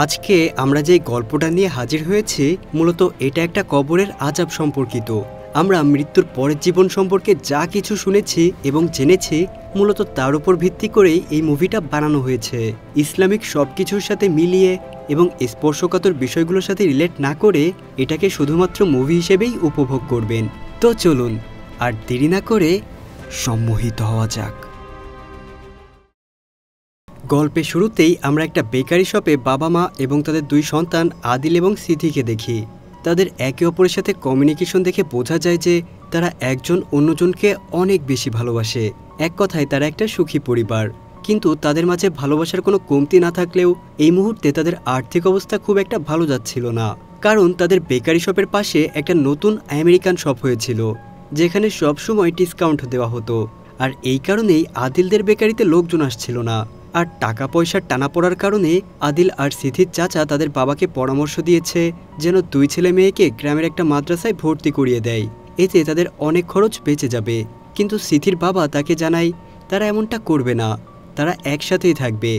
আজকে আমরা যে গল্পটা নিয়ে হাজির হয়েছি মূলত এটা একটা কবরের আযাব সম্পর্কিত। আমরা মৃত্যুর পরের জীবন সম্পর্কে যা কিছু শুনেছি এবং জেনেছি মূলত তার উপর ভিত্তি করেই এই মুভিটা বানানো হয়েছে। ইসলামিক সব কিছুর সাথে মিলিয়ে এবং স্পর্শকাতর বিষয়গুলোর সাথে রিলেট না করে এটাকে শুধুমাত্র মুভি হিসেবেই উপভোগ করবেন। তো চলুন আর দেরি না করে সম্মোহিত হওয়া যাক। গল্পের শুরুতেই আমরা একটা বেকারি শপে বাবা মা এবং তাদের দুই সন্তান আদিল এবং সিথিকে দেখি। তাদের একে অপরের সাথে কমিউনিকেশন দেখে বোঝা যায় যে তারা একজন অন্যজনকে অনেক বেশি ভালোবাসে। এক কথায় তারা একটা সুখী পরিবার। কিন্তু তাদের মাঝে ভালোবাসার কোনো কমতি না থাকলেও এই মুহূর্তে তাদের আর্থিক অবস্থা খুব একটা ভালো যাচ্ছিল না, কারণ তাদের বেকারি শপের পাশে একটা নতুন আমেরিকান শপ হয়েছিল যেখানে সবসময় ডিসকাউন্ট দেওয়া হতো। আর এই কারণেই আদিলদের বেকারিতে লোকজন আসছিল না। আর টাকা পয়সার টানা পড়ার কারণে আদিল আর সিথির চাচা তাদের বাবাকে পরামর্শ দিয়েছে যেন দুই ছেলে মেয়েকে গ্রামের একটা মাদ্রাসায় ভর্তি করিয়ে দেয়, এতে তাদের অনেক খরচ বেঁচে যাবে। কিন্তু সিথির বাবা তাকে জানায় তারা এমনটা করবে না, তারা একসাথেই থাকবে।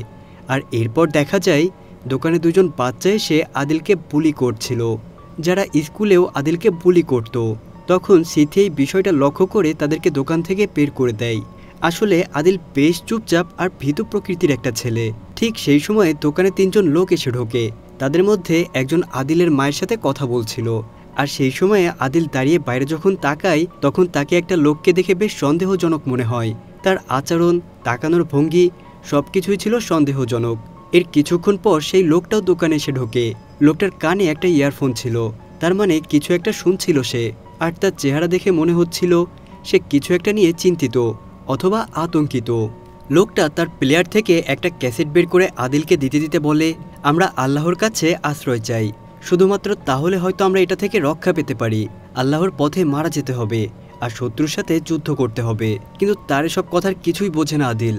আর এরপর দেখা যায় দোকানে দুজন বাচ্চা এসে আদিলকে বুলি করছিল, যারা স্কুলেও আদিলকে বুলি করত। তখন সিথি এই বিষয়টা লক্ষ্য করে তাদেরকে দোকান থেকে বের করে দেয়। আসলে আদিল বেশ চুপচাপ আর ভীতু প্রকৃতির একটা ছেলে। ঠিক সেই সময়ে দোকানে তিনজন লোক এসে ঢোকে। তাদের মধ্যে একজন আদিলের মায়ের সাথে কথা বলছিল। আর সেই সময়ে আদিল দাঁড়িয়ে বাইরে যখন তাকায় তখন তাকে একটা লোককে দেখে বেশ সন্দেহজনক মনে হয়। তার আচরণ, তাকানোর ভঙ্গি সবকিছুই ছিল সন্দেহজনক। এর কিছুক্ষণ পর সেই লোকটাও দোকানে এসে ঢোকে। লোকটার কানে একটা ইয়ারফোন ছিল, তার মানে কিছু একটা শুনছিল সে। আর তার চেহারা দেখে মনে হচ্ছিল সে কিছু একটা নিয়ে চিন্তিত অথবা আতঙ্কিত। লোকটা তার প্লেয়ার থেকে একটা ক্যাসেট বের করে আদিলকে দিতে দিতে বলে, আমরা আল্লাহর কাছে আশ্রয় চাই, শুধুমাত্র তাহলে হয়তো আমরা এটা থেকে রক্ষা পেতে পারি। আল্লাহর পথে মারা যেতে হবে আর শত্রুর সাথে যুদ্ধ করতে হবে। কিন্তু তার এসব কথার কিছুই বোঝে না আদিল।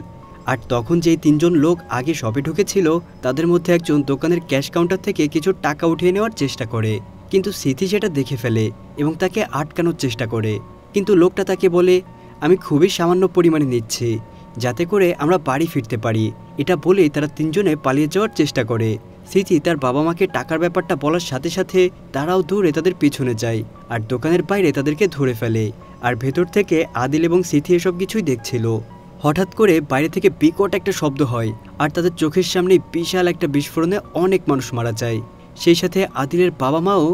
আর তখন যেই তিনজন লোক আগে শপে ঢুকেছিল তাদের মধ্যে একজন দোকানের ক্যাশ কাউন্টার থেকে কিছু টাকা উঠিয়ে নেওয়ার চেষ্টা করে, কিন্তু সিথি সেটা দেখে ফেলে এবং তাকে আটকানোর চেষ্টা করে। কিন্তু লোকটা তাকে বলে, আমি খুবই সামান্য পরিমাণে নিচ্ছি যাতে করে আমরা বাড়ি ফিরতে পারি। এটা বলেই তারা তিনজনে পালিয়ে যাওয়ার চেষ্টা করে। সিথি তার বাবা মাকে টাকার ব্যাপারটা বলার সাথে সাথে তারাও দৌড়ে তাদের পিছনে যায় আর দোকানের বাইরে তাদেরকে ধরে ফেলে। আর ভেতর থেকে আদিল এবং সিথি এসব কিছুই দেখছিল। হঠাৎ করে বাইরে থেকে বিকট একটা শব্দ হয় আর তাদের চোখের সামনে বিশাল একটা বিস্ফোরণে অনেক মানুষ মারা যায়। সেই সাথে আদিলের বাবা মাও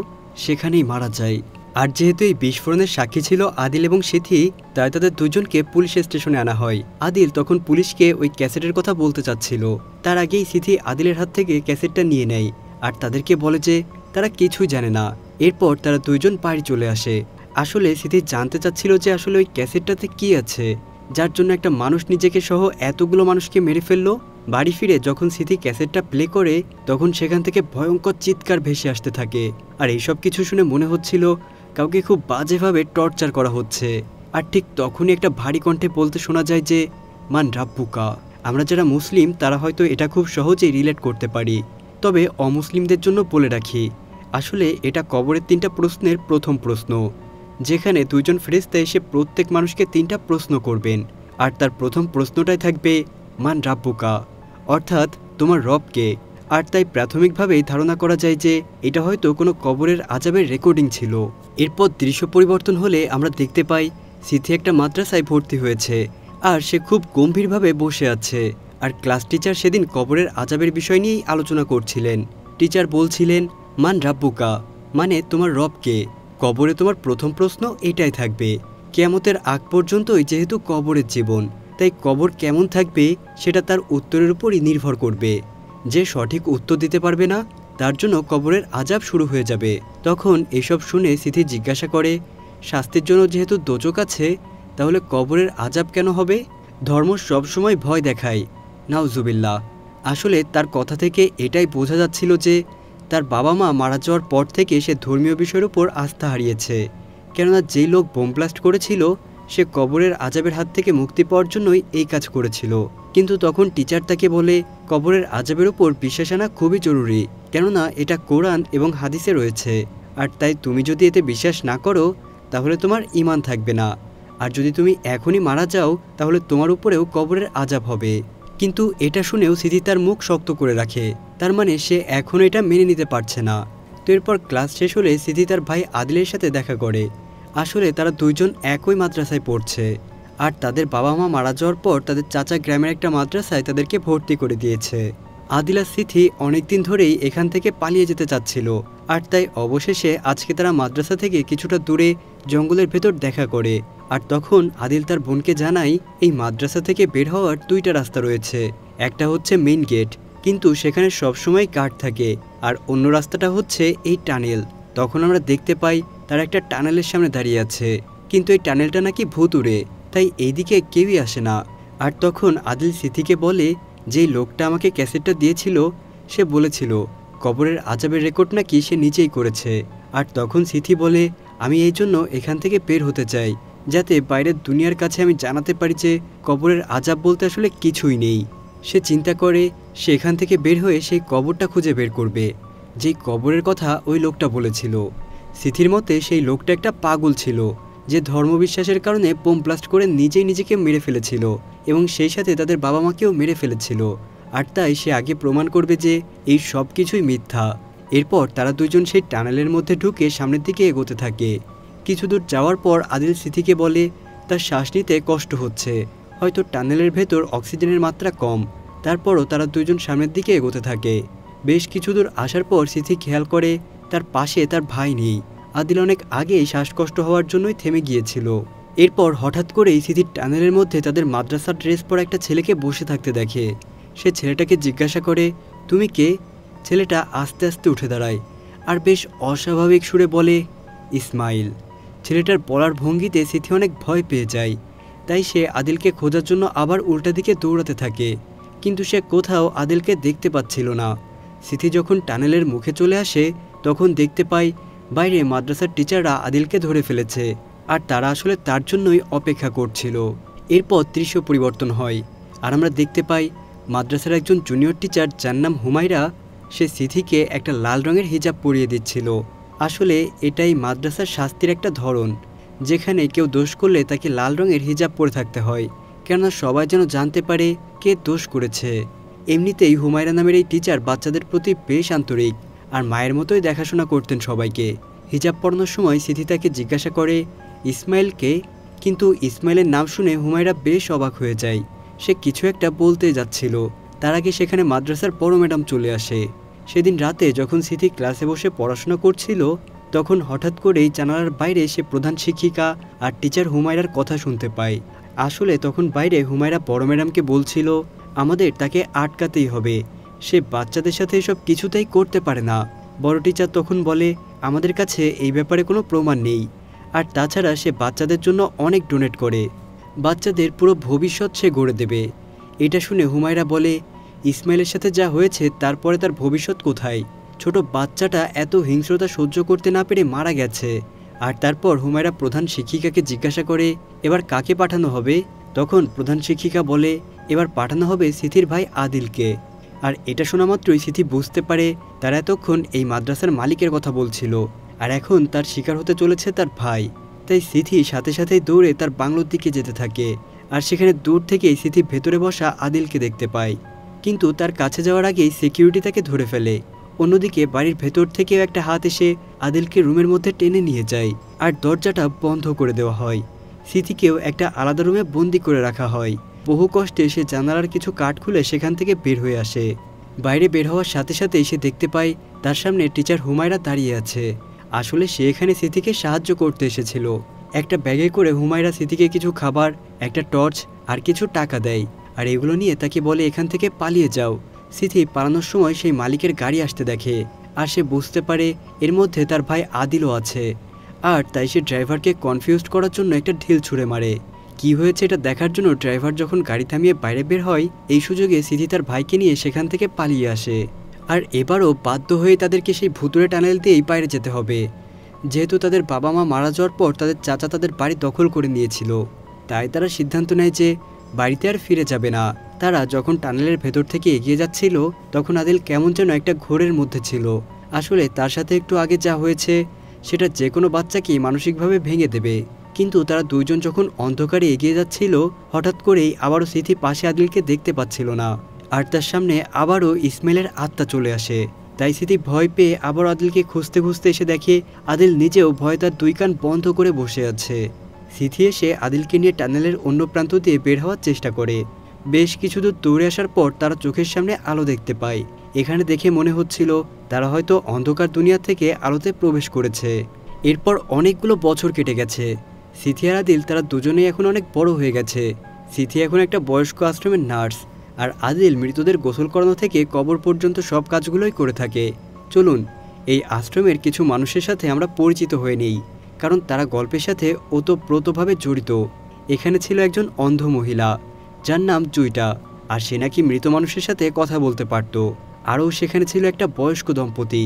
সেখানেই মারা যায়। আর যেহেতু এই বিস্ফোরণের সাক্ষী ছিল আদিল এবং সিথি, তাই তাদের দুজনকে পুলিশ স্টেশনে আনা হয়। আদিল তখন পুলিশকে ওই ক্যাসেটের কথা বলতে চাচ্ছিল, তার আগেই সিথি আদিলের হাত থেকে ক্যাসেটটা নিয়ে নেয় আর তাদেরকে বলে যে তারা কিছুই জানে না। এরপর তারা দুইজন বাড়ি চলে আসে। আসলে সিথি জানতে চাচ্ছিল যে আসলে ওই ক্যাসেটটাতে কি আছে যার জন্য একটা মানুষ নিজেকে সহ এতগুলো মানুষকে মেরে ফেললো। বাড়ি ফিরে যখন সিথি ক্যাসেটটা প্লে করে তখন সেখান থেকে ভয়ঙ্কর চিৎকার ভেসে আসতে থাকে। আর এইসব কিছু শুনে মনে হচ্ছিল কাউকে খুব বাজেভাবে টর্চার করা হচ্ছে। আর ঠিক তখনই একটা ভারী কণ্ঠে বলতে শোনা যায় যে মান রাব্বুকা। আমরা যারা মুসলিম তারা হয়তো এটা খুব সহজেই রিলেট করতে পারি, তবে অমুসলিমদের জন্য বলে রাখি আসলে এটা কবরের 3টা প্রশ্নের প্রথম প্রশ্ন, যেখানে দুইজন ফেরেশতা এসে প্রত্যেক মানুষকে 3টা প্রশ্ন করবেন। আর তার প্রথম প্রশ্নটাই থাকবে মান রাব্বুকা, অর্থাৎ তোমার রব কে। আর তাই প্রাথমিকভাবেই ধারণা করা যায় যে এটা হয়তো কোনো কবরের আযাবের রেকর্ডিং ছিল। এরপর দৃশ্য পরিবর্তন হলে আমরা দেখতে পাই সিথি একটা মাদ্রাসায় ভর্তি হয়েছে আর সে খুব গম্ভীরভাবে বসে আছে। আর ক্লাস টিচার সেদিন কবরের আযাবের বিষয় নিয়েই আলোচনা করছিলেন। টিচার বলছিলেন মান রাব্বুকা, মানে তোমার রব কে। কবরে তোমার প্রথম প্রশ্ন এটাই থাকবে। কিয়ামতের আগ পর্যন্তই যেহেতু কবরের জীবন, তাই কবর কেমন থাকবে সেটা তার উত্তরের উপরই নির্ভর করবে। যে সঠিক উত্তর দিতে পারবে না তার জন্য কবরের আযাব শুরু হয়ে যাবে। তখন এসব শুনে সিথি জিজ্ঞাসা করে, শাস্তির জন্য যেহেতু দোজক আছে তাহলে কবরের আযাব কেন হবে? ধর্ম সবসময় ভয় দেখায়, নাউজুবিল্লাহ। আসলে তার কথা থেকে এটাই বোঝা যাচ্ছিল যে তার বাবা মা মারা যাওয়ার পর থেকে সে ধর্মীয় বিষয়ের উপর আস্থা হারিয়েছে। কেননা যেই লোক বোম ব্লাস্ট করেছিল সে কবরের আযাবের হাত থেকে মুক্তি পাওয়ার জন্যই এই কাজ করেছিল। কিন্তু তখন টিচার তাকে বলে কবরের আযাবের উপর বিশ্বাস আনা খুবই জরুরি, কেননা এটা কোরআন এবং হাদিসে রয়েছে। আর তাই তুমি যদি এতে বিশ্বাস না করো তাহলে তোমার ঈমান থাকবে না। আর যদি তুমি এখনই মারা যাও তাহলে তোমার উপরেও কবরের আযাব হবে। কিন্তু এটা শুনেও সিথি তার মুখ শক্ত করে রাখে। তার মানে সে এখনও এটা মেনে নিতে পারছে না। তো এরপর ক্লাস শেষ হলে সিথি তার ভাই আদিলের সাথে দেখা করে। আসলে তারা দুইজন একই মাদ্রাসায় পড়ছে, আর তাদের বাবা মা মারা যাওয়ার পর তাদের চাচা গ্রামের একটা মাদ্রাসায় তাদেরকে ভর্তি করে দিয়েছে। আদিল আর সিথি অনেকদিন ধরেই এখান থেকে পালিয়ে যেতে চাচ্ছিল, আর তাই অবশেষে আজকে তারা মাদ্রাসা থেকে কিছুটা দূরে জঙ্গলের ভেতর দেখা করে। আর তখন আদিল তার বোনকে জানায় এই মাদ্রাসা থেকে বের হওয়ার দুইটা রাস্তা রয়েছে, একটা হচ্ছে মেইন গেট, কিন্তু সেখানে সবসময় গার্ড থাকে, আর অন্য রাস্তাটা হচ্ছে এই টানেল। তখন আমরা দেখতে পাই তারা একটা টানেলের সামনে দাঁড়িয়ে আছে, কিন্তু এই টানেলটা নাকি ভুতুড়ে, তাই এইদিকে কেউই আসে না। আর তখন আদিল সিথিকে বলে যেই লোকটা আমাকে ক্যাসেটটা দিয়েছিল সে বলেছিল কবরের আজাবের রেকর্ড নাকি সে নিজেই করেছে। আর তখন সিথি বলে আমি এই জন্য এখান থেকে বের হতে চাই, যাতে বাইরের দুনিয়ার কাছে আমি জানাতে পারি যে কবরের আজাব বলতে আসলে কিছুই নেই। সে চিন্তা করে সে এখান থেকে বের হয়ে সেই কবরটা খুঁজে বের করবে, যেই কবরের কথা ওই লোকটা বলেছিল। সিথির মতে সেই লোকটা একটা পাগল ছিল, যে ধর্মবিশ্বাসের কারণে বোম ব্লাস্ট করে নিজেই নিজেকে মেরে ফেলেছিল, এবং সেই সাথে তাদের বাবা মাকেও মেরে ফেলেছিল। আর তাই সে আগে প্রমাণ করবে যে এই সব কিছুই মিথ্যা। এরপর তারা দুজন সেই টানেলের মধ্যে ঢুকে সামনের দিকে এগোতে থাকে। কিছু দূর যাওয়ার পর আদিল সিথিকে বলে তার শ্বাস নিতে কষ্ট হচ্ছে, হয়তো টানেলের ভেতর অক্সিজেনের মাত্রা কম। তারপরও তারা দুজন সামনের দিকে এগোতে থাকে। বেশ কিছু দূর আসার পর সিথি খেয়াল করে তার পাশে তার ভাই নেই। আদিল অনেক আগেই শ্বাসকষ্ট হওয়ার জন্যই থেমে গিয়েছিল। এরপর হঠাৎ করেই সিথির টানেলের মধ্যে তাদের মাদ্রাসার ড্রেস পরা একটা ছেলেকে বসে থাকতে দেখে। সে ছেলেটাকে জিজ্ঞাসা করে তুমি কে? ছেলেটা আস্তে আস্তে উঠে দাঁড়ায়, আর বেশ অস্বাভাবিক সুরে বলে ইসমাইল। ছেলেটার বলার ভঙ্গিতে সিথি অনেক ভয় পেয়ে যায়, তাই সে আদিলকে খোঁজার জন্য আবার উল্টা দিকে দৌড়াতে থাকে, কিন্তু সে কোথাও আদিলকে দেখতে পাচ্ছিল না। সিথি যখন টানেলের মুখে চলে আসে তখন দেখতে পায় বাইরে মাদ্রাসার টিচাররা আদিলকে ধরে ফেলেছে, আর তারা আসলে তার জন্যই অপেক্ষা করছিল। এরপর দৃশ্য পরিবর্তন হয়, আর আমরা দেখতে পাই মাদ্রাসার একজন জুনিয়র টিচার যার নাম হুমায়রা, সে সিথিকে একটা লাল রঙের হিজাব পরিয়ে দিচ্ছিল। আসলে এটাই মাদ্রাসার শাস্তির একটা ধরন, যেখানে কেউ দোষ করলে তাকে লাল রঙের হিজাব পরে থাকতে হয়, কেননা সবাই যেন জানতে পারে কে দোষ করেছে। এমনিতেই হুমায়রা নামের এই টিচার বাচ্চাদের প্রতি বেশ আন্তরিক, আর মায়ের মতোই দেখাশোনা করতেন সবাইকে। হিজাব পরানোর সময় সিথি তাকে জিজ্ঞাসা করে ইসমাইলকে, কিন্তু ইসমাইলের নাম শুনে হুমায়রা বেশ অবাক হয়ে যায়। সে কিছু একটা বলতে যাচ্ছিল, তার আগে সেখানে মাদ্রাসার বড় ম্যাডাম চলে আসে। সেদিন রাতে যখন সিথি ক্লাসে বসে পড়াশোনা করছিল তখন হঠাৎ করেই জানালার বাইরে সে প্রধান শিক্ষিকা আর টিচার হুমায়রার কথা শুনতে পায়। আসলে তখন বাইরে হুমায়রা বড় ম্যাডামকে বলছিল আমাদের তাকে আটকাতেই হবে, সে বাচ্চাদের সাথে এসব কিছুতেই করতে পারে না। বড় টিচার তখন বলে আমাদের কাছে এই ব্যাপারে কোনো প্রমাণ নেই, আর তাছাড়া সে বাচ্চাদের জন্য অনেক ডোনেট করে, বাচ্চাদের পুরো ভবিষ্যৎ সে গড়ে দেবে। এটা শুনে হুমায়রা বলে ইসমাইলের সাথে যা হয়েছে তারপরে তার ভবিষ্যৎ কোথায়? ছোট বাচ্চাটা এত হিংস্রতা সহ্য করতে না পেরে মারা গেছে। আর তারপর হুমায়রা প্রধান শিক্ষিকাকে জিজ্ঞাসা করে এবার কাকে পাঠানো হবে? তখন প্রধান শিক্ষিকা বলে এবার পাঠানো হবে সিথির ভাই আদিলকে। আর এটা শোনা মাত্রই সিথি বুঝতে পারে তারা এতক্ষণ এই মাদ্রাসার মালিকের কথা বলছিল, আর এখন তার শিকার হতে চলেছে তার ভাই। তাই সিথি সাথে সাথেই দৌড়ে তার বাংলোর দিকে যেতে থাকে, আর সেখানে দূর থেকেই সিথি ভেতরে বসা আদিলকে দেখতে পায়, কিন্তু তার কাছে যাওয়ার আগেই সিকিউরিটি তাকে ধরে ফেলে। অন্যদিকে বাড়ির ভেতর থেকেও একটা হাত এসে আদিলকে রুমের মধ্যে টেনে নিয়ে যায়, আর দরজাটা বন্ধ করে দেওয়া হয়। সিথিকেও একটা আলাদা রুমে বন্দি করে রাখা হয়। বহু কষ্টে সে জানালার কিছু কাঠ খুলে সেখান থেকে বের হয়ে আসে। বাইরে বের হওয়ার সাথে সাথেই সে দেখতে পায় তার সামনে টিচার হুমায়রা দাঁড়িয়ে আছে। আসলে সে এখানে সিথিকে সাহায্য করতে এসেছিল। একটা ব্যাগে করে হুমায়রা সিথিকে কিছু খাবার, একটা টর্চ আর কিছু টাকা দেয়, আর এগুলো নিয়ে তাকে বলে এখান থেকে পালিয়ে যাও। সিথি পালানোর সময় সেই মালিকের গাড়ি আসতে দেখে, আর সে বুঝতে পারে এর মধ্যে তার ভাই আদিলও আছে। আর তাই সে ড্রাইভারকে কনফিউজড করার জন্য একটা ঢিল ছুঁড়ে মারে। কি হয়েছে এটা দেখার জন্য ড্রাইভার যখন গাড়ি থামিয়ে বাইরে বের হয়, এই সুযোগে সিথি তার ভাইকে নিয়ে সেখান থেকে পালিয়ে আসে। আর এবারও বাধ্য হয়ে তাদেরকে সেই ভুতুড়ে টানেল দিয়েই বাইরে যেতে হবে, যেহেতু তাদের বাবা মা মারা যাওয়ার পর তাদের চাচা তাদের বাড়ি দখল করে নিয়েছিল। তাই তারা সিদ্ধান্ত নেয় যে বাড়িতে আর ফিরে যাবে না। তারা যখন টানেলের ভেতর থেকে এগিয়ে যাচ্ছিল তখন আদিল কেমন যেন একটা ঘোরের মধ্যে ছিল। আসলে তার সাথে একটু আগে যা হয়েছে সেটা যে কোনো বাচ্চাকেই মানসিকভাবে ভেঙে দেবে। কিন্তু তারা দুইজন যখন অন্ধকারে এগিয়ে যাচ্ছিল হঠাৎ করেই আবারও সিথি পাশে আদিলকে দেখতে পাচ্ছিল না। আর তার সামনে আবারও ইসমাইলের আত্মা চলে আসে। তাই সিথি ভয় পেয়ে আবার আদিলকে খুঁজতে খুঁজতে এসে দেখে আদিল নিজেও ভয়ে তার দুই কান বন্ধ করে বসে আছে। সিথি এসে আদিলকে নিয়ে টানেলের অন্য প্রান্ত দিয়ে বের হওয়ার চেষ্টা করে। বেশ কিছু দূর দৌড়ে আসার পর তারা চোখের সামনে আলো দেখতে পায়। এখানে দেখে মনে হচ্ছিল তারা হয়তো অন্ধকার দুনিয়া থেকে আলোতে প্রবেশ করেছে। এরপর অনেকগুলো বছর কেটে গেছে। সিথি আর আদিল তারা দুজনেই এখন অনেক বড় হয়ে গেছে। সিথি এখন একটা বয়স্ক আশ্রমের নার্স, আর আদিল মৃতদের গোসল করানো থেকে কবর পর্যন্ত সব কাজগুলোই করে থাকে। চলুন এই আশ্রমের কিছু মানুষের সাথে আমরা পরিচিত হয়ে নেই, কারণ তারা গল্পের সাথে ওতপ্রোতভাবে জড়িত। এখানে ছিল একজন অন্ধ মহিলা, যার নাম জুইটা, আর সে নাকি মৃত মানুষের সাথে কথা বলতে পারত। আরও সেখানে ছিল একটা বয়স্ক দম্পতি,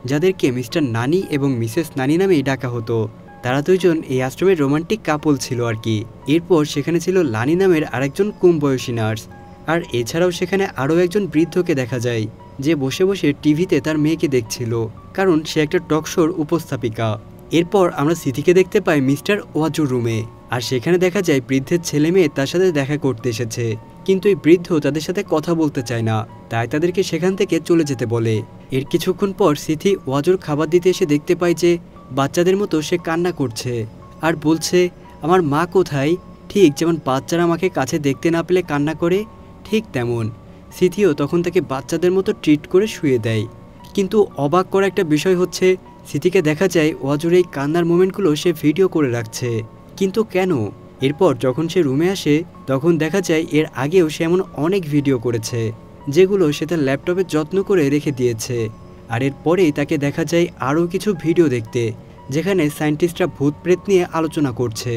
যাদেরকে মিস্টার নানি এবং মিসেস নানি নামেই ডাকা হতো। তারা দুইজন এই আশ্রমের রোমান্টিক কাপল ছিল আর কি। এরপর সেখানে ছিল লানি নামের আরেকজন কম বয়সী নার্স, আর এছাড়াও সেখানে আরও একজন বৃদ্ধকে দেখা যায়, যে বসে বসে টিভিতে তার মেয়েকে দেখছিল, কারণ সে একটা টকশোর উপস্থাপিকা। এরপর আমরা সিথিকে দেখতে পাই মিস্টার ওয়াজুর রুমে, আর সেখানে দেখা যায় বৃদ্ধের ছেলে মেয়ে তার সাথে দেখা করতে এসেছে, কিন্তু এই বৃদ্ধ তাদের সাথে কথা বলতে চায় না, তাই তাদেরকে সেখান থেকে চলে যেতে বলে। এর কিছুক্ষণ পর সিথি ওয়াজুর খাবার দিতে এসে দেখতে পায় যে বাচ্চাদের মতো সে কান্না করছে আর বলছে, আমার মা কোথায়? ঠিক যেমন বাচ্চারা আমাকে কাছে দেখতে না পেলে কান্না করে, ঠিক তেমন সিথিও তখন তাকে বাচ্চাদের মতো ট্রিট করে শুয়ে দেয়। কিন্তু অবাক করা একটা বিষয় হচ্ছে, সিথিকে দেখা যায় ওয়াজুর এই কান্নার মোমেন্টগুলো সে ভিডিও করে রাখছে। কিন্তু কেন? এরপর যখন সে রুমে আসে তখন দেখা যায় এর আগেও সে এমন অনেক ভিডিও করেছে, যেগুলো সে তার ল্যাপটপে যত্ন করে রেখে দিয়েছে। আর এরপরেই তাকে দেখা যায় আরও কিছু ভিডিও দেখতে, যেখানে সায়েন্টিস্টরা ভূত প্রেত নিয়ে আলোচনা করছে।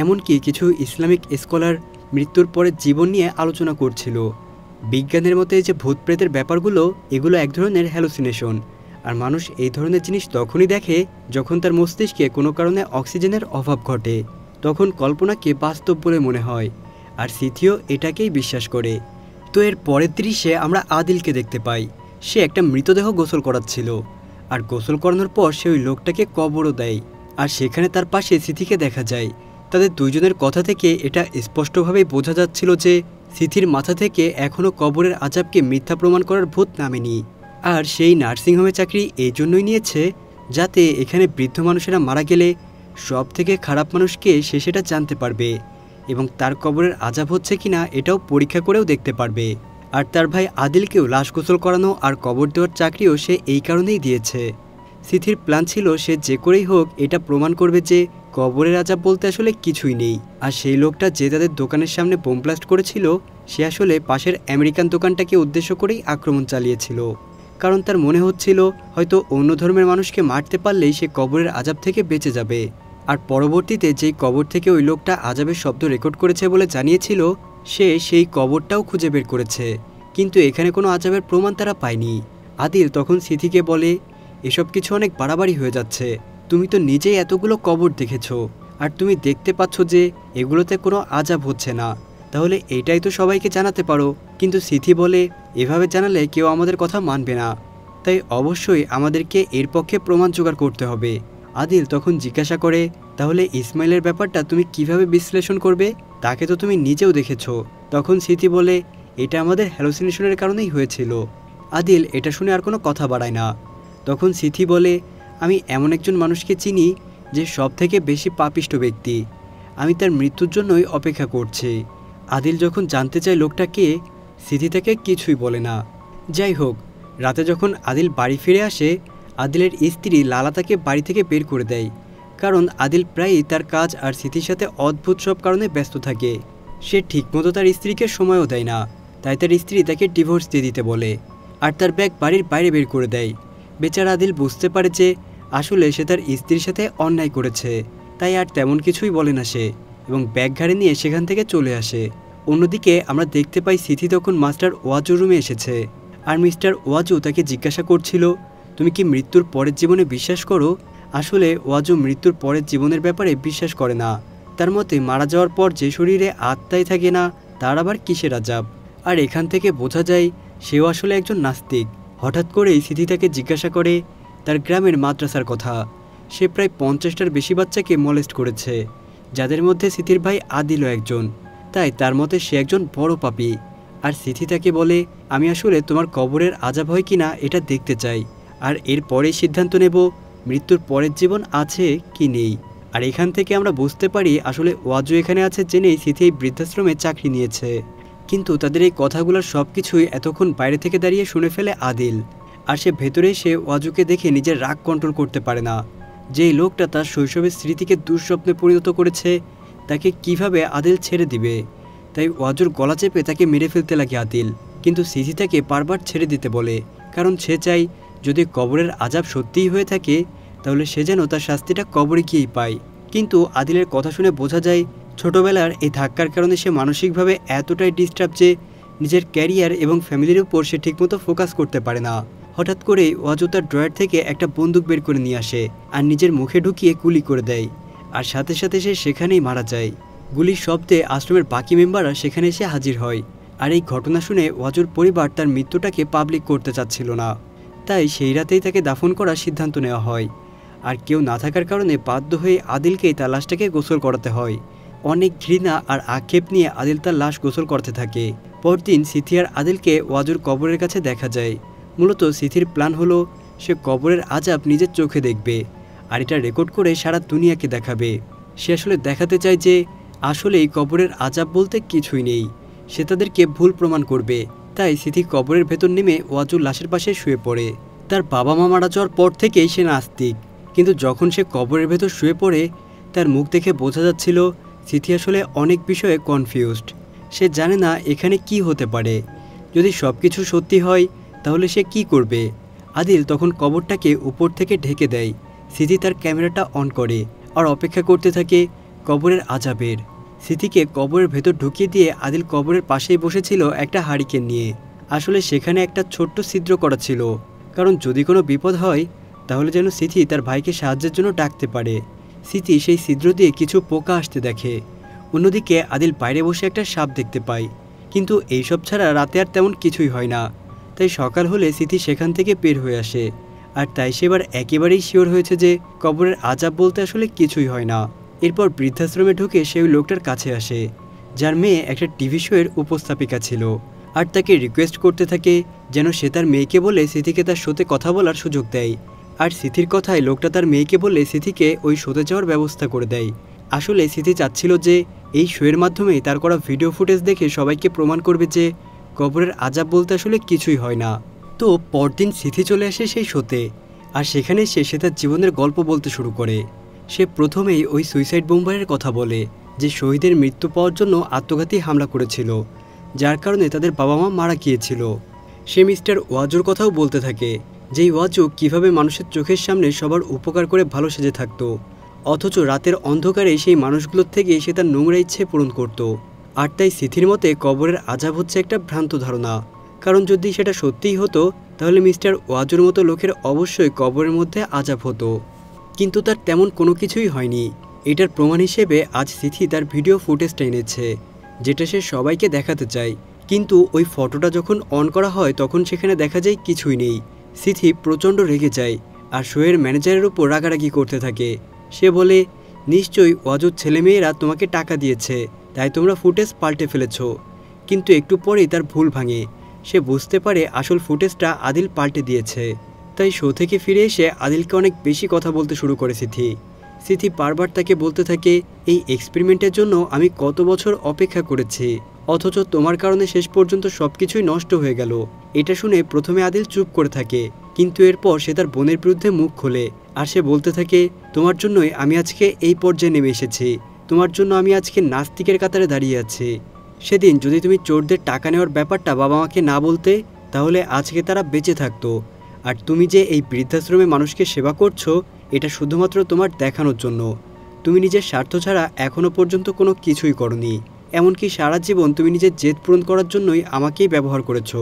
এমনকি কিছু ইসলামিক স্কলার মৃত্যুর পরে জীবন নিয়ে আলোচনা করছিল। বিজ্ঞানের মতে যে ভূত প্রেতের ব্যাপারগুলো, এগুলো এক ধরনের হ্যালুসিনেশন, আর মানুষ এই ধরনের জিনিস তখনই দেখে যখন তার মস্তিষ্কে কোনো কারণে অক্সিজেনের অভাব ঘটে, তখন কল্পনাকে বাস্তব বলে মনে হয়। আর সিথিও এটাকেই বিশ্বাস করে। তো এর পরের দৃশ্যে আমরা আদিলকে দেখতে পাই। সে একটা মৃতদেহ গোসল করাচ্ছিল, আর গোসল করানোর পর সে ওই লোকটাকে কবরও দেয়। আর সেখানে তার পাশে সিথিকে দেখা যায়। তাদের দুইজনের কথা থেকে এটা স্পষ্টভাবেই বোঝা যাচ্ছিল যে সিথির মাথা থেকে এখনও কবরের আযাবকে মিথ্যা প্রমাণ করার ভূত নামেনি। আর সেই নার্সিংহোমে চাকরি এই জন্যই নিয়েছে, যাতে এখানে বৃদ্ধ মানুষেরা মারা গেলে সব থেকে খারাপ মানুষকে সে সেটা জানতে পারবে, এবং তার কবরের আযাব হচ্ছে কিনা এটাও পরীক্ষা করেও দেখতে পারবে। আর তার ভাই আদিলকেও লাশ গোসল করানো আর কবর দেওয়ার চাকরিও সে এই কারণেই দিয়েছে। সিথির প্ল্যান ছিল সে যে করেই হোক এটা প্রমাণ করবে যে কবরের আযাব বলতে আসলে কিছুই নেই। আর সেই লোকটা যে তাদের দোকানের সামনে বোম ব্লাস্ট করেছিল, সে আসলে পাশের আমেরিকান দোকানটাকে উদ্দেশ্য করেই আক্রমণ চালিয়েছিল, কারণ তার মনে হচ্ছিল হয়তো অন্য ধর্মের মানুষকে মারতে পারলেই সে কবরের আযাব থেকে বেঁচে যাবে। আর পরবর্তীতে যেই কবর থেকে ওই লোকটা আযাবের শব্দ রেকর্ড করেছে বলে জানিয়েছিল, সে সেই কবরটাও খুঁজে বের করেছে, কিন্তু এখানে কোনো আযাবের প্রমাণ তারা পায়নি। আদিল তখন সিথিকে বলে, এসব কিছু অনেক বাড়াবাড়ি হয়ে যাচ্ছে, তুমি তো নিজেই এতগুলো কবর দেখেছো, আর তুমি দেখতে পাচ্ছ যে এগুলোতে কোনো আযাব হচ্ছে না, তাহলে এটাই তো সবাইকে জানাতে পারো। কিন্তু সিথি বলে, এভাবে জানালে কেউ আমাদের কথা মানবে না, তাই অবশ্যই আমাদেরকে এর পক্ষে প্রমাণ জোগাড় করতে হবে। আদিল তখন জিজ্ঞাসা করে, তাহলে ইসমাইলের ব্যাপারটা তুমি কিভাবে বিশ্লেষণ করবে? তাকে তো তুমি নিজেও দেখেছো। তখন সিথি বলে, এটা আমাদের হ্যালুসিনেশনের কারণেই হয়েছিল। আদিল এটা শুনে আর কোনো কথা বাড়ায় না। তখন সিথি বলে, আমি এমন একজন মানুষকে চিনি যে সব থেকে বেশি পাপিষ্ট ব্যক্তি, আমি তার মৃত্যুর জন্যই অপেক্ষা করছি। আদিল যখন জানতে চায় লোকটা কে, সিথি তাকে কিছুই বলে না। যাই হোক, রাতে যখন আদিল বাড়ি ফিরে আসে, আদিলের স্ত্রী লালা তাকে বাড়ি থেকে বের করে দেয়, কারণ আদিল প্রায়ই তার কাজ আর সিথির সাথে অদ্ভুত সব কারণে ব্যস্ত থাকে। সে ঠিকমতো তার স্ত্রীকে সময়ও দেয় না, তাই তার স্ত্রী তাকে ডিভোর্স দিয়ে দিতে বলে, আর তার ব্যাগ বাড়ির বাইরে বের করে দেয়। বেচারা আদিল বুঝতে পারে যে আসলে সে তার স্ত্রীর সাথে অন্যায় করেছে, তাই আর তেমন কিছুই বলে না সে, এবং ব্যাগ ঘাড়ে নিয়ে সেখান থেকে চলে আসে। অন্যদিকে আমরা দেখতে পাই সিথি তখন মাস্টার ওয়াজুর রুমে এসেছে, আর মিস্টার ওয়াজু তাকে জিজ্ঞাসা করছিল, তুমি কি মৃত্যুর পরের জীবনে বিশ্বাস করো? আসলে ওয়াজু মৃত্যুর পরের জীবনের ব্যাপারে বিশ্বাস করে না। তার মতে মারা যাওয়ার পর যে শরীরে আত্মাই থাকে না, তার আবার কিসের আযাব? আর এখান থেকে বোঝা যায় সেও আসলে একজন নাস্তিক। হঠাৎ করেই সিথি তাকে জিজ্ঞাসা করে তার গ্রামের মাদ্রাসার কথা। সে প্রায় 50টার বেশি বাচ্চাকে মলেস্ট করেছে, যাদের মধ্যে সিথির ভাই আদিলও একজন। তাই তার মতে সে একজন বড় পাপী। আর সিথি তাকে বলে, আমি আসলে তোমার কবরের আযাব হয় কিনা এটা দেখতে চাই, আর এরপরেই সিদ্ধান্ত নেব মৃত্যুর পরের জীবন আছে কি নেই। আর এখান থেকে আমরা বুঝতে পারি আসলে ওয়াজু এখানে আছে জেনেই সিথি এই বৃদ্ধাশ্রমে চাকরি নিয়েছে। কিন্তু তাদের এই কথাগুলোর সব কিছুই এতক্ষণ বাইরে থেকে দাঁড়িয়ে শুনে ফেলে আদিল। আর সে ভেতরে এসে ওয়াজুকে দেখে নিজের রাগ কন্ট্রোল করতে পারে না। যেই লোকটা তার শৈশবের স্মৃতিকে দুঃস্বপ্নে পরিণত করেছে, তাকে কিভাবে আদিল ছেড়ে দিবে। তাই ওয়াজুর গলা চেপে তাকে মেরে ফেলতে লাগে আদিল। কিন্তু সিথি তাকে বারবার ছেড়ে দিতে বলে, কারণ সে চায় যদি কবরের আযাব সত্যিই হয়ে থাকে তাহলে সে যেন তার শাস্তিটা কবরে গিয়েই পায়। কিন্তু আদিলের কথা শুনে বোঝা যায় ছোটবেলার এই ধাক্কার কারণে সে মানসিকভাবে এতটাই ডিস্টার্ব যে নিজের ক্যারিয়ার এবং ফ্যামিলির উপর সে ঠিকমতো ফোকাস করতে পারে না। হঠাৎ করেই ওয়াজু তার ড্রয়ার থেকে একটা বন্দুক বের করে নিয়ে আসে আর নিজের মুখে ঢুকিয়ে গুলি করে দেয়। আর সাথে সাথে সে সেখানেই মারা যায়। গুলির শব্দে আশ্রমের বাকি মেম্বাররা সেখানে এসে হাজির হয়। আর এই ঘটনা শুনে ওয়াজুর পরিবার তার মৃত্যুটাকে পাবলিক করতে চাচ্ছিল না, তাই সেই রাতেই তাকে দাফন করার সিদ্ধান্ত নেওয়া হয়। আর কেউ না থাকার কারণে বাধ্য হয়ে আদিলকেই তার লাশটাকে গোসল করাতে হয়। অনেক ঘৃণা আর আক্ষেপ নিয়ে আদিল তার লাশ গোসল করতে থাকে। পরদিন সিথি আর আদিলকে ওয়াজুর কবরের কাছে দেখা যায়। মূলত সিথির প্ল্যান হলো সে কবরের আযাব নিজের চোখে দেখবে আর এটা রেকর্ড করে সারা দুনিয়াকে দেখাবে। সে আসলে দেখাতে চায় যে আসলেই কবরের আযাব বলতে কিছুই নেই, সে তাদেরকে ভুল প্রমাণ করবে। তাই সিথি কবরের ভেতর নেমে ওয়াজুর লাশের পাশে শুয়ে পড়ে। তার বাবা মা মারা যাওয়ার পর থেকেই সে নাস্তিক, কিন্তু যখন সে কবরের ভেতর শুয়ে পড়ে তার মুখ দেখে বোঝা যাচ্ছিল সিথি আসলে অনেক বিষয়ে কনফিউজড। সে জানে না এখানে কি হতে পারে। যদি সব কিছু সত্যি হয় তাহলে সে কি করবে। আদিল তখন কবরটাকে উপর থেকে ঢেকে দেয়। সিথি তার ক্যামেরাটা অন করে আর অপেক্ষা করতে থাকে কবরের আযাবের। সিথিকে কবরের ভেতর ঢুকিয়ে দিয়ে আদিল কবরের পাশেই বসেছিল একটা হারিকেন নিয়ে। আসলে সেখানে একটা ছোট্ট ছিদ্র করা ছিল, কারণ যদি কোনো বিপদ হয় তাহলে যেন সিথি তার ভাইকে সাহায্যের জন্য ডাকতে পারে। সিথি সেই ছিদ্র দিয়ে কিছু পোকা আসতে দেখে। অন্যদিকে আদিল বাইরে বসে একটা সাপ দেখতে পায়, কিন্তু এইসব ছাড়া রাতে আর তেমন কিছুই হয় না। তাই সকাল হলে সিথি সেখান থেকে বের হয়ে আসে। আর তাই সে এবার একেবারেই শিওর হয়েছে যে কবরের আযাব বলতে আসলে কিছুই হয় না। এরপর বৃদ্ধাশ্রমে ঢুকে সে ওই লোকটার কাছে আসে যার মেয়ে একটা টিভি শোয়ের উপস্থাপিকা ছিল, আর তাকে রিকোয়েস্ট করতে থাকে যেন সে তার মেয়েকে বলে সিথিকে তার শোতে কথা বলার সুযোগ দেয়। আর সিথির কথায় লোকটা তার মেয়েকে বলে সিথিকে ওই শোতে যাওয়ার ব্যবস্থা করে দেয়। আসলে সিথি চাচ্ছিল যে এই শোয়ের মাধ্যমে তার করা ভিডিও ফুটেজ দেখে সবাইকে প্রমাণ করবে যে কবরের আযাব বলতে আসলে কিছুই হয় না। তো পরদিন সিথি চলে আসে সেই শোতে, আর সেখানে সে তার জীবনের গল্প বলতে শুরু করে। সে প্রথমেই ওই সুইসাইড বোম্বারের কথা বলে যে শহীদের মৃত্যু পাওয়ার জন্য আত্মঘাতী হামলা করেছিল, যার কারণে তাদের বাবা মা মারা গিয়েছিল। সে মিস্টার ওয়াজুর কথাও বলতে থাকে, যেই ওয়াজু কিভাবে মানুষের চোখের সামনে সবার উপকার করে ভালো সেজে থাকতো, অথচ রাতের অন্ধকারে সেই মানুষগুলোর থেকে সে তার নোংরা ইচ্ছে পূরণ করত। আর তাই সিথির মতে কবরের আযাব হচ্ছে একটা ভ্রান্ত ধারণা, কারণ যদি সেটা সত্যিই হতো তাহলে মিস্টার ওয়াজুর মতো লোকের অবশ্যই কবরের মধ্যে আযাব হতো। কিন্তু তার তেমন কোনো কিছুই হয়নি। এটার প্রমাণ হিসেবে আজ সিথি তার ভিডিও ফুটেজটা এনেছে, যেটা সে সবাইকে দেখাতে চায়। কিন্তু ওই ফটোটা যখন অন করা হয় তখন সেখানে দেখা যায় কিছুই নেই। সিথি প্রচণ্ড রেগে যায় আর শোয়ের ম্যানেজারের উপর রাগারাগি করতে থাকে। সে বলে, নিশ্চয়ই ওয়াজুর ছেলেমেয়েরা তোমাকে টাকা দিয়েছে, তাই তোমরা ফুটেজ পাল্টে ফেলেছ। কিন্তু একটু পরেই তার ভুল ভাঙে। সে বুঝতে পারে আসল ফুটেজটা আদিল পাল্টে দিয়েছে। তাই শো থেকে ফিরে এসে আদিলকে অনেক বেশি কথা বলতে শুরু করে সিথি বারবার তাকে বলতে থাকে, এই এক্সপেরিমেন্টের জন্য আমি কত বছর অপেক্ষা করেছি, অথচ তোমার কারণে শেষ পর্যন্ত সব কিছুই নষ্ট হয়ে গেল। এটা শুনে প্রথমে আদিল চুপ করে থাকে, কিন্তু এরপর সে তার বোনের বিরুদ্ধে মুখ খোলে। আর সে বলতে থাকে, তোমার জন্যই আমি আজকে এই পর্যায়ে নেমে এসেছি, তোমার জন্য আমি আজকে নাস্তিকের কাতারে দাঁড়িয়ে আছি। সেদিন যদি তুমি চোরদের টাকা নেওয়ার ব্যাপারটা বাবা মাকে না বলতে তাহলে আজকে তারা বেঁচে থাকতো। আর তুমি যে এই বৃদ্ধাশ্রমে মানুষকে সেবা করছো এটা শুধুমাত্র তোমার দেখানোর জন্য। তুমি নিজের স্বার্থ ছাড়া এখনও পর্যন্ত কোনো কিছুই করনি, এমনকি সারা জীবন তুমি নিজের জেদ পূরণ করার জন্যই আমাকেই ব্যবহার করেছো।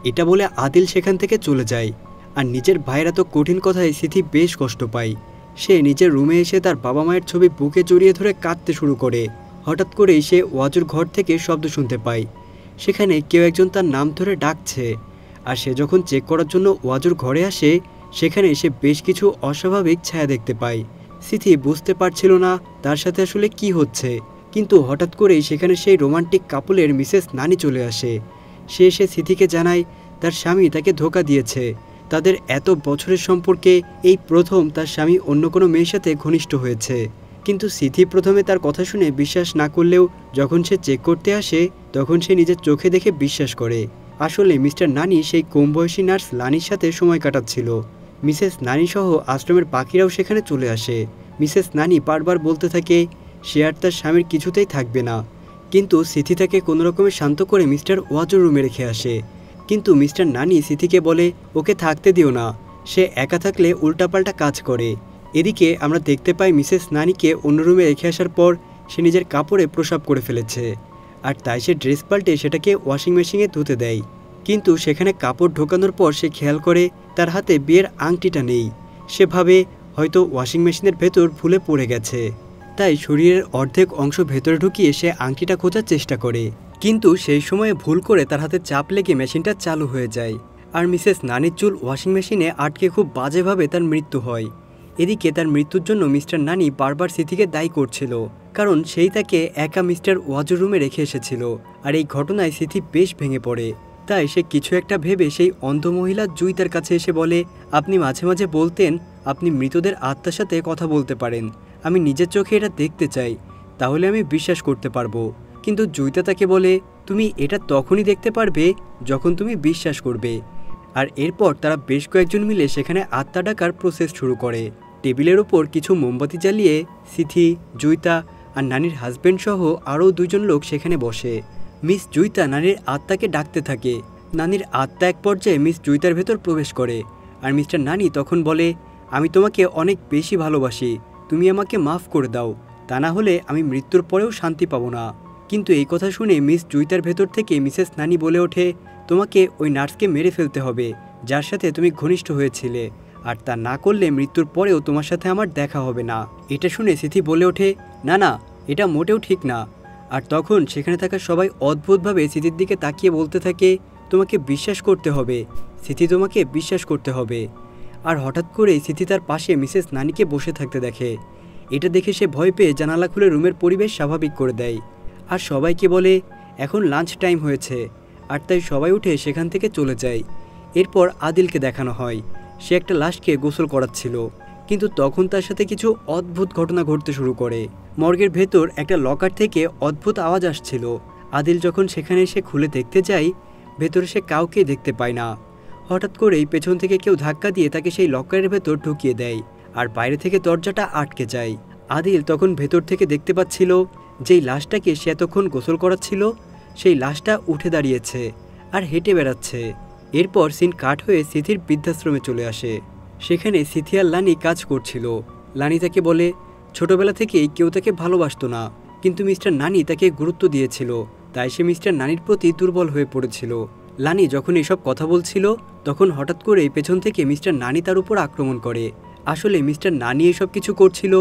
এটা বলে আদিল সেখান থেকে চলে যায়। আর নিজের ভাইয়ের এত কঠিন কথায় সিথি বেশ কষ্ট পায়। সে নিজের রুমে এসে তার বাবা মায়ের ছবি বুকে জড়িয়ে ধরে কাঁদতে শুরু করে। হঠাৎ করেই সে ওয়াজুর ঘর থেকে শব্দ শুনতে পায়। সেখানে কেউ একজন তার নাম ধরে ডাকছে। আর সে যখন চেক করার জন্য ওয়াজুর ঘরে আসে সেখানে সে বেশ কিছু অস্বাভাবিক ছায়া দেখতে পায়। সিথি বুঝতে পারছিল না তার সাথে আসলে কি হচ্ছে, কিন্তু হঠাৎ করেই সেখানে সেই রোমান্টিক কাপলের মিসেস নানি চলে আসে। সে এসে সিথিকে জানায় তার স্বামী তাকে ধোঁকা দিয়েছে। তাদের এত বছরের সম্পর্কে এই প্রথম তার স্বামী অন্য কোনো মেয়ের সাথে ঘনিষ্ঠ হয়েছে। কিন্তু সিথি প্রথমে তার কথা শুনে বিশ্বাস না করলেও যখন সে চেক করতে আসে তখন সে নিজের চোখে দেখে বিশ্বাস করে। আসলে মিস্টার নানি সেই কম বয়সী নার্স লানির সাথে সময় কাটাচ্ছিল। মিসেস নানি সহ আশ্রমের বাকিরাও সেখানে চলে আসে। মিসেস নানি বারবার বলতে থাকে সে আর তার স্বামীর কিছুতেই থাকবে না, কিন্তু সিথি তাকে কোনো রকমে শান্ত করে মিস্টার ওয়াজুর রুমে রেখে আসে। কিন্তু মিস্টার নানি সিথিকে বলে ওকে থাকতে দিও না, সে একা থাকলে উল্টাপাল্টা কাজ করে। এদিকে আমরা দেখতে পাই মিসেস নানিকে অন্য রুমে রেখে আসার পর সে নিজের কাপড়ে প্রসাব করে ফেলেছে, আর তাই সে ড্রেস পাল্টে সেটাকে ওয়াশিং মেশিনে ধুতে দেয়। কিন্তু সেখানে কাপড় ঢোকানোর পর সে খেয়াল করে তার হাতে বিয়ের আংটিটা নেই। সে ভাবে হয়তো ওয়াশিং মেশিনের ভেতর ভুলে পড়ে গেছে, তাই শরীরের অর্ধেক অংশ ভেতরে ঢুকিয়ে সে আংটিটা খোঁজার চেষ্টা করে। কিন্তু সেই সময়ে ভুল করে তার হাতে চাপ লেগে মেশিনটা চালু হয়ে যায়, আর মিসেস নানির চুল ওয়াশিং মেশিনে আটকে খুব বাজেভাবে তার মৃত্যু হয়। এদিকে তার মৃত্যুর জন্য মিস্টার নানি বারবার সিথিকে দায়ী করছিল, কারণ সেই তাকে একা মিস্টার ওয়াজুর রুমে রেখে এসেছিল। আর এই ঘটনায় সিথি বেশ ভেঙে পড়ে। তাই সে কিছু একটা ভেবে সেই অন্ধ মহিলা জুইতার কাছে এসে বলে, আপনি মাঝে মাঝে বলতেন আপনি মৃতদের আত্মার সাথে কথা বলতে পারেন, আমি নিজের চোখে এটা দেখতে চাই, তাহলে আমি বিশ্বাস করতে পারবো। কিন্তু জুইতা তাকে বলে তুমি এটা তখনই দেখতে পারবে যখন তুমি বিশ্বাস করবে। আর এরপর তারা বেশ কয়েকজন মিলে সেখানে আত্মা ডাকার প্রসেস শুরু করে। টেবিলের ওপর কিছু মোমবাতি জ্বালিয়ে সিথি, জুইতা আর নানির হাজব্যান্ড সহ আরও দুজন লোক সেখানে বসে। মিস জুইতা নানির আত্মাকে ডাকতে থাকে। নানির আত্মা এক পর্যায়ে মিস জুইতার ভেতর প্রবেশ করে, আর মিস্টার নানি তখন বলে আমি তোমাকে অনেক বেশি ভালোবাসি, তুমি আমাকে মাফ করে দাও, তা না হলে আমি মৃত্যুর পরেও শান্তি পাবো না। কিন্তু এই কথা শুনে মিস জুইতার ভেতর থেকে মিসেস নানি বলে ওঠে তোমাকে ওই নার্সকে মেরে ফেলতে হবে যার সাথে তুমি ঘনিষ্ঠ হয়েছিলে, আর তা না করলে মৃত্যুর পরেও তোমার সাথে আমার দেখা হবে না। এটা শুনে সিথি বলে ওঠে না না, এটা মোটেও ঠিক না। আর তখন সেখানে থাকা সবাই অদ্ভুতভাবে সিথির দিকে তাকিয়ে বলতে থাকে তোমাকে বিশ্বাস করতে হবে সিথি, তোমাকে বিশ্বাস করতে হবে। আর হঠাৎ করেই সিথি তার পাশে মিসেস নানিকে বসে থাকতে দেখে। এটা দেখে সে ভয় পেয়ে জানালা খুলে রুমের পরিবেশ স্বাভাবিক করে দেয়, আর সবাইকে বলে এখন লাঞ্চ টাইম হয়েছে। আর তাই সবাই উঠে সেখান থেকে চলে যায়। এরপর আদিলকে দেখানো হয়, সে একটা লাশকে গোসল করাচ্ছিল, কিন্তু তখন তার সাথে কিছু অদ্ভুত ঘটনা ঘটতে শুরু করে। মর্গের ভেতর একটা লকার থেকে অদ্ভুত আওয়াজ আসছিল। আদিল যখন সেখানে এসে খুলে দেখতে যায়, ভেতরে সে কাউকে দেখতে পায় না। হঠাৎ করেই পেছন থেকে কেউ ধাক্কা দিয়ে তাকে সেই লকারের ভেতর ঢুকিয়ে দেয়, আর বাইরে থেকে দরজাটা আটকে যায়। আদিল তখন ভেতর থেকে দেখতে পাচ্ছিল যেই লাশটাকে সে এতক্ষণ গোসল করাচ্ছিল সেই লাশটা উঠে দাঁড়িয়েছে আর হেঁটে বেড়াচ্ছে। এরপর সিন কাট হয়ে সিথির বৃদ্ধাশ্রমে চলে আসে। সেখানে সিথি আর লানি কাজ করছিল। লানি তাকে বলে ছোটবেলা থেকেই কেউ তাকে ভালোবাসতো না, কিন্তু মিস্টার নানি তাকে গুরুত্ব দিয়েছিল, তাই সে মিস্টার নানির প্রতি দুর্বল হয়ে পড়েছিল। লানি যখন এসব কথা বলছিল তখন হঠাৎ করে পেছন থেকে মিস্টার নানি তার উপর আক্রমণ করে। আসলে মিস্টার নানি এসব কিছু করছিল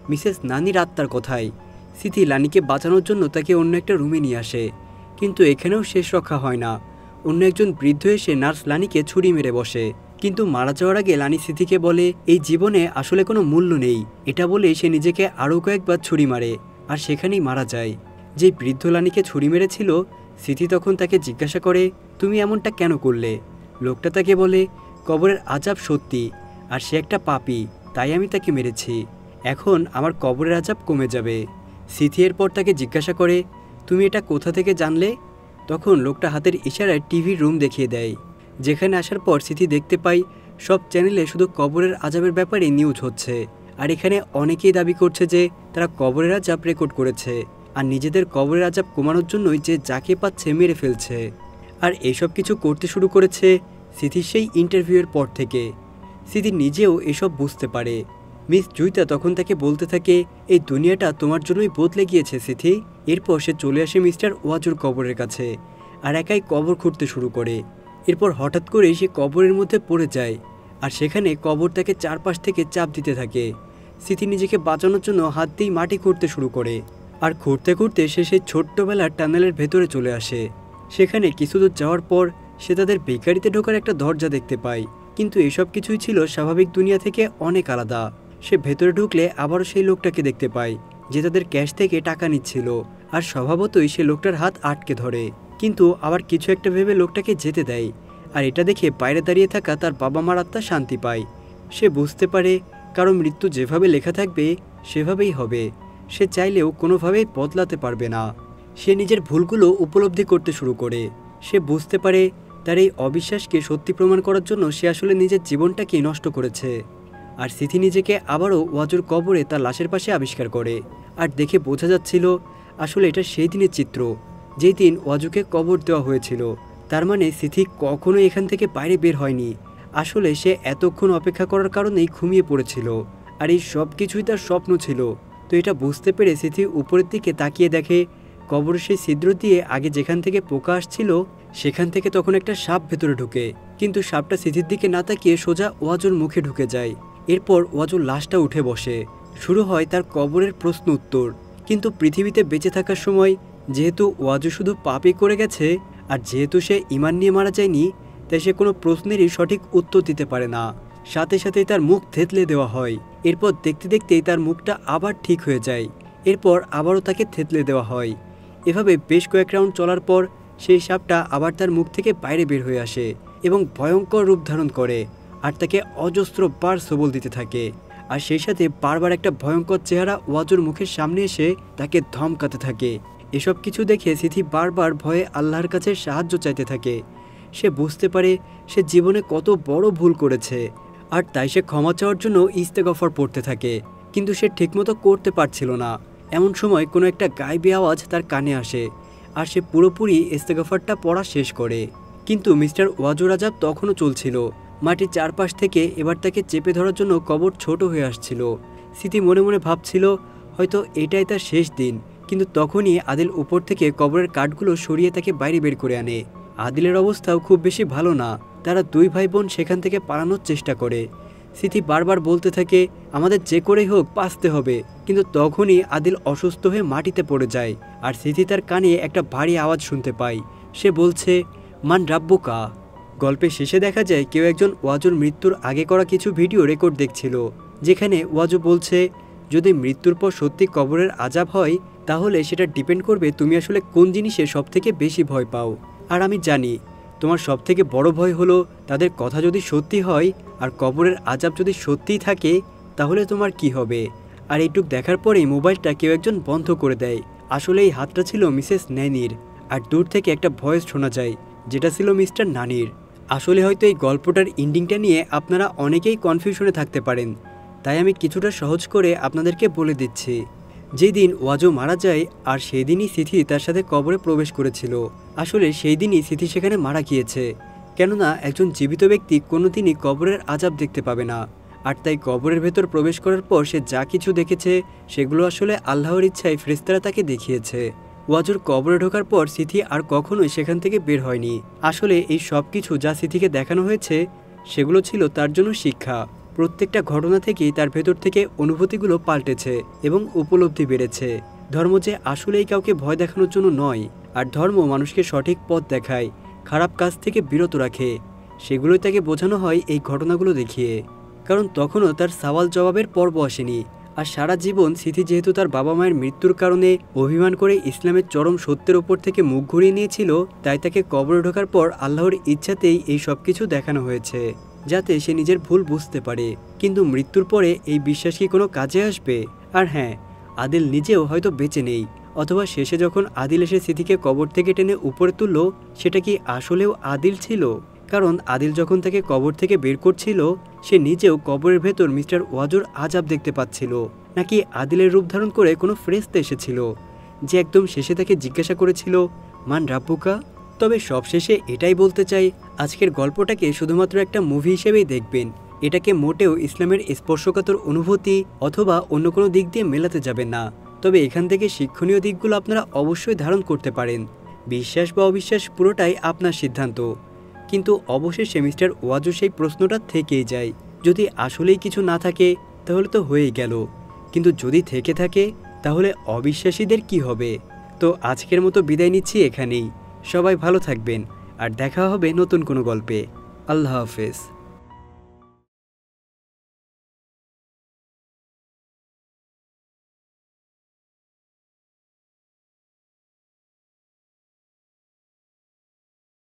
মিসেস নানির আত্মার কথায়। সিথি লানিকে বাঁচানোর জন্য তাকে অন্য একটা রুমে নিয়ে আসে, কিন্তু এখানেও শেষ রক্ষা হয় না। অন্য একজন বৃদ্ধ এসে নার্স লানিকে ছুরি মেরে বসে, কিন্তু মারা যাওয়ার আগে লানি সিথিকে বলে এই জীবনে আসলে কোনো মূল্য নেই। এটা বলে সে নিজেকে আরও কয়েকবার ছুরি মারে, আর সেখানেই মারা যায়। যেই বৃদ্ধ লানিকে ছুরি মেরেছিল সিথি তখন তাকে জিজ্ঞাসা করে তুমি এমনটা কেন করলে? লোকটা তাকে বলে কবরের আযাব সত্যি, আর সে একটা পাপী, তাই আমি তাকে মেরেছি। এখন আমার কবরের আযাব কমে যাবে। সিথি এরপর তাকে জিজ্ঞাসা করে তুমি এটা কোথা থেকে জানলে? তখন লোকটা হাতের ইশারায় টিভির রুম দেখিয়ে দেয়। যেখানে আসার পর সিথি দেখতে পাই সব চ্যানেলে শুধু কবরের আযাবের ব্যাপারে নিউজ হচ্ছে, আর এখানে অনেকেই দাবি করছে যে তারা কবরের আযাব রেকর্ড করেছে, আর নিজেদের কবরের আযাব কমানোর জন্যই যে যাকে পাচ্ছে মেরে ফেলছে। আর এসব কিছু করতে শুরু করেছে সিথির সেই ইন্টারভিউয়ের পর থেকে। সিথি নিজেও এসব বুঝতে পারে। মিস জুইতা তখন তাকে বলতে থাকে এই দুনিয়াটা তোমার জন্যই বদলে গিয়েছে সিথি। এরপর সে চলে আসে মিস্টার ওয়াজুর কবরের কাছে, আর একাই কবর খুঁড়তে শুরু করে। এরপর হঠাৎ করেই সে কবরের মধ্যে পড়ে যায়, আর সেখানে কবর তাকে চারপাশ থেকে চাপ দিতে থাকে। সিথি নিজেকে বাঁচানোর জন্য হাত দিয়ে মাটি খুঁড়তে শুরু করে, আর খুঁড়তে খুঁড়তে সে সেই ছোট্টবেলার টানেলের ভেতরে চলে আসে। সেখানে কিছু দূর যাওয়ার পর সে তাদের বেকারিতে ঢোকার একটা দরজা দেখতে পায়, কিন্তু এসব কিছুই ছিল স্বাভাবিক দুনিয়া থেকে অনেক আলাদা। সে ভেতরে ঢুকলে আবারও সেই লোকটাকে দেখতে পায় যে তাদের ক্যাশ থেকে টাকা নিচ্ছিল, আর স্বভাবতই সে লোকটার হাত আটকে ধরে। কিন্তু আবার কিছু একটা ভেবে লোকটাকে যেতে দেয়। আর এটা দেখে বাইরে দাঁড়িয়ে থাকা তার বাবা মার আত্মা শান্তি পায়। সে বুঝতে পারে কারো মৃত্যু যেভাবে লেখা থাকবে সেভাবেই হবে। সে চাইলেও কোনোভাবেই বদলাতে পারবে না। সে নিজের ভুলগুলো উপলব্ধি করতে শুরু করে। সে বুঝতে পারে তার এই অবিশ্বাসকে সত্যি প্রমাণ করার জন্য সে আসলে নিজের জীবনটাকেই নষ্ট করেছে। আর সিথি নিজেকে আবারও ওয়াজুর কবরে তার লাশের পাশে আবিষ্কার করে। আর দেখে বোঝা যাচ্ছিল আসলে এটা সেই দিনের চিত্র যেই দিন ওয়াজুকে কবর দেওয়া হয়েছিল। তার মানে সিথি কখনোই এখান থেকে বাইরে বের হয়নি। আসলে সে এতক্ষণ অপেক্ষা করার কারণেই ঘুমিয়ে পড়েছিল। আর এই সব কিছুই তার স্বপ্ন ছিল। তো এটা বুঝতে পেরে সিথি উপরের দিকে তাকিয়ে দেখে কবরের সেই ছিদ্র দিয়ে আগে যেখান থেকে পোকা আসছিল সেখান থেকে তখন একটা সাপ ভেতরে ঢুকে। কিন্তু সাপটা সিথির দিকে না তাকিয়ে সোজা ওয়াজুর মুখে ঢুকে যায়। এরপর ওয়াজুর লাশটা উঠে বসে। শুরু হয় তার কবরের প্রশ্ন উত্তর। কিন্তু পৃথিবীতে বেঁচে থাকার সময় যেহেতু ওয়াজু শুধু পাপই করে গেছে, আর যেহেতু সে ঈমান নিয়ে মারা যায়নি, তাই সে কোনো প্রশ্নেরই সঠিক উত্তর দিতে পারে না। সাথে সাথেই তার মুখ থেতলে দেওয়া হয়। এরপর দেখতে দেখতেই তার মুখটা আবার ঠিক হয়ে যায়। এরপর আবারও তাকে থেতলে দেওয়া হয়। এভাবে বেশ কয়েক রাউন্ড চলার পর সেই সাপটা আবার তার মুখ থেকে বাইরে বের হয়ে আসে এবং ভয়ঙ্কর রূপ ধারণ করে। আর তাকে অজস্র বার সবল দিতে থাকে। আর সেই সাথে বারবার একটা ভয়ঙ্কর চেহারা ওয়াজুর মুখের সামনে এসে তাকে ধমকাতে থাকে। এসব কিছু দেখে সিথি বারবার ভয়ে আল্লাহর কাছে সাহায্য চাইতে থাকে। সে বুঝতে পারে সে জীবনে কত বড় ভুল করেছে, আর তাই সে ক্ষমা চাওয়ার জন্য ইস্তেগফার পড়তে থাকে। কিন্তু সে ঠিকমতো করতে পারছিল না। এমন সময় কোনো একটা গায়েবী আওয়াজ তার কানে আসে, আর সে পুরোপুরি ইস্তেগফারটা পড়া শেষ করে। কিন্তু মিস্টার ওয়াজুর আযাব তখনও চলছিল। মাটির চারপাশ থেকে এবার তাকে চেপে ধরার জন্য কবর ছোট হয়ে আসছিল। সিথি মনে মনে ভাবছিল হয়তো এটাই তার শেষ দিন। কিন্তু তখনই আদিল উপর থেকে কবরের কাঠগুলো সরিয়ে তাকে বাইরে বের করে আনে। আদিলের অবস্থাও খুব বেশি ভালো না। তারা দুই ভাই বোন সেখান থেকে পালানোর চেষ্টা করে। সিথি বারবার বলতে থাকে আমাদের যে করেই হোক বাঁচতে হবে। কিন্তু তখনই আদিল অসুস্থ হয়ে মাটিতে পড়ে যায়। আর সিথি তার কানে একটা ভারী আওয়াজ শুনতে পায়। সে বলছে মান রাব্বুকা। গল্পের শেষে দেখা যায় কেউ একজন ওয়াজুর মৃত্যুর আগে করা কিছু ভিডিও রেকর্ড দেখছিল, যেখানে ওয়াজু বলছে যদি মৃত্যুর পর সত্যি কবরের আযাব হয় তাহলে সেটা ডিপেন্ড করবে তুমি আসলে কোন জিনিসে সবথেকে বেশি ভয় পাও। আর আমি জানি তোমার সবথেকে বড় ভয় হলো তাদের কথা যদি সত্যি হয় আর কবরের আযাব যদি সত্যিই থাকে তাহলে তোমার কি হবে। আর এইটুক দেখার পরেই মোবাইলটা কেউ একজন বন্ধ করে দেয়। আসলে এই হাতটা ছিল মিসেস ন্যানির। আর দূর থেকে একটা ভয়েস শোনা যায় যেটা ছিল মিস্টার নানির। আসলে হয়তো এই গল্পটার এন্ডিংটা নিয়ে আপনারা অনেকেই কনফিউশনে থাকতে পারেন, তাই আমি কিছুটা সহজ করে আপনাদেরকে বলে দিচ্ছি। যেই দিন ওয়াজু মারা যায় আর সেই দিনই সিথি তার সাথে কবরে প্রবেশ করেছিল। আসলে সেই দিনই সিথি সেখানে মারা গিয়েছে, কেননা একজন জীবিত ব্যক্তি কোনোদিনই কবরের আযাব দেখতে পাবে না। আর তাই কবরের ভেতর প্রবেশ করার পর সে যা কিছু দেখেছে সেগুলো আসলে আল্লাহর ইচ্ছায় ফেরেশতারা তাকে দেখিয়েছে। ওয়াজুর কবরে ঢোকার পর সিথি আর কখনোই সেখান থেকে বের হয়নি। আসলে এই সব কিছু যা সিথিকে দেখানো হয়েছে সেগুলো ছিল তার জন্য শিক্ষা। প্রত্যেকটা ঘটনা থেকেই তার ভেতর থেকে অনুভূতিগুলো পাল্টেছে এবং উপলব্ধি বেড়েছে। ধর্ম যে আসলেই কাউকে ভয় দেখানোর জন্য নয়, আর ধর্ম মানুষকে সঠিক পথ দেখায়, খারাপ কাজ থেকে বিরত রাখে। সেগুলোই তাকে বোঝানো হয় এই ঘটনাগুলো দেখিয়ে। কারণ তখনও তার সওয়াল জবাবের পর্ব আসেনি। আর সারা জীবন সিথি যেহেতু তার বাবা মায়ের মৃত্যুর কারণে অভিমান করে ইসলামের চরম সত্যের ওপর থেকে মুখ ঘুরিয়ে নিয়েছিল, তাই তাকে কবরে ঢোকার পর আল্লাহর ইচ্ছাতেই এই সব কিছু দেখানো হয়েছে, যাতে সে নিজের ভুল বুঝতে পারে। কিন্তু মৃত্যুর পরে এই বিশ্বাস কি কোনো কাজে আসবে? আর হ্যাঁ, আদিল নিজেও হয়তো বেঁচে নেই, অথবা শেষে যখন আদিল এসে সিথিকে কবর থেকে টেনে উপরে তুলল সেটা কি আসলেও আদিল ছিল? কারণ আদিল যখন তাকে কবর থেকে বের করছিল সে নিজেও কবরের ভেতর মিস্টার ওয়াজুর আযাব দেখতে পাচ্ছিল, নাকি আদিলের রূপ ধারণ করে কোনো ফেরেশতা এসেছিল যে একদম শেষে তাকে জিজ্ঞাসা করেছিল মান রাব্বুকা। তবে সবশেষে এটাই বলতে চাই, আজকের গল্পটাকে শুধুমাত্র একটা মুভি হিসেবেই দেখবেন। এটাকে মোটেও ইসলামের স্পর্শকাতর অনুভূতি অথবা অন্য কোনো দিক দিয়ে মেলাতে যাবেন না। তবে এখান থেকে শিক্ষণীয় দিকগুলো আপনারা অবশ্যই ধারণ করতে পারেন। বিশ্বাস বা অবিশ্বাস পুরোটাই আপনার সিদ্ধান্ত। কিন্তু অবশেষে মিস্টার ওয়াজু সেই প্রশ্নটা থেকেই যায়, যদি আসলেই কিছু না থাকে তাহলে তো হয়েই গেল, কিন্তু যদি থেকে থাকে তাহলে অবিশ্বাসীদের কি হবে? তো আজকের মতো বিদায় নিচ্ছি এখানেই। সবাই ভালো থাকবেন, আর দেখা হবে নতুন কোনো গল্পে। আল্লাহ হাফেজ।